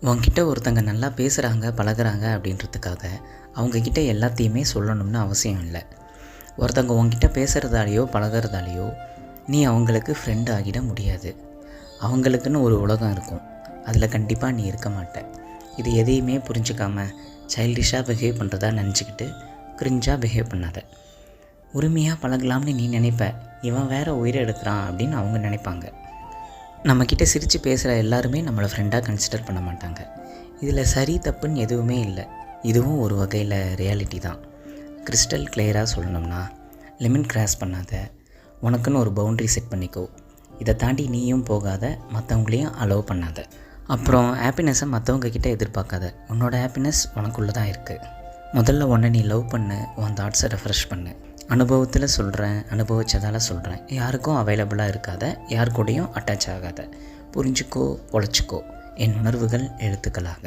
உன்கிட்ட ஒருத்தங்க நல்லா பேசுகிறாங்க பழகுறாங்க அப்படின்றதுக்காக அவங்கக்கிட்ட எல்லாத்தையுமே சொல்லணும்னு அவசியம் இல்லை. ஒருத்தங்க உன்கிட்ட பேசுகிறதாலேயோ பழகிறதாலேயோ நீ அவங்களுக்கு ஃப்ரெண்ட் ஆகிட முடியாது. அவங்களுக்குன்னு ஒரு உலகம் இருக்கும், அதில் கண்டிப்பாக நீ இருக்க மாட்ட. இது எதையுமே புரிஞ்சுக்காமல் சைல்டிஷாக பிஹேவ் பண்ணுறதா நினச்சிக்கிட்டு கிரிஞ்சாக பிஹேவ் பண்ணாத. உரிமையாக பழகலாம்னு நீ நினைப்ப, இவன் வேறு உயிரை எடுக்கிறான் அப்படின்னு அவங்க நினைப்பாங்க. நம்மக்கிட்ட சிரித்து பேசுகிற எல்லாருமே நம்மளை ஃப்ரெண்டாக கன்சிடர் பண்ண மாட்டாங்க. இதில் சரி தப்புன்னு எதுவுமே இல்லை. இதுவும் ஒரு வகையில் ரியாலிட்டி தான். கிறிஸ்டல் கிளியராக சொல்லணும்னா, லிமிட் கிராஸ் பண்ணாத, உனக்குன்னு ஒரு பவுண்ட்ரி செட் பண்ணிக்கோ. இதை தாண்டி நீயும் போகாத, மற்றவங்களையும் அலோவ் பண்ணாத. அப்புறம் ஹாப்பினஸை மற்றவங்கக்கிட்ட எதிர்பார்க்காத. உன்னோட ஹாப்பினஸ் உனக்குள்ளே தான் இருக்குது. முதல்ல உன்னை நீ லவ் பண்ணு, உன் தாட்ஸை ரெஃப்ரெஷ் பண்ணு. அனுபவத்தில் சொல்கிறேன், அனுபவிச்சதால் சொல்கிறேன். யாருக்கும் அவைலபிளாக இருக்காத, யார் கூடயும் அட்டாச் ஆகாத. புரிஞ்சுக்கோ, பொழைச்சிக்கோ. என் உணர்வுகள் எழுத்துக்களாக.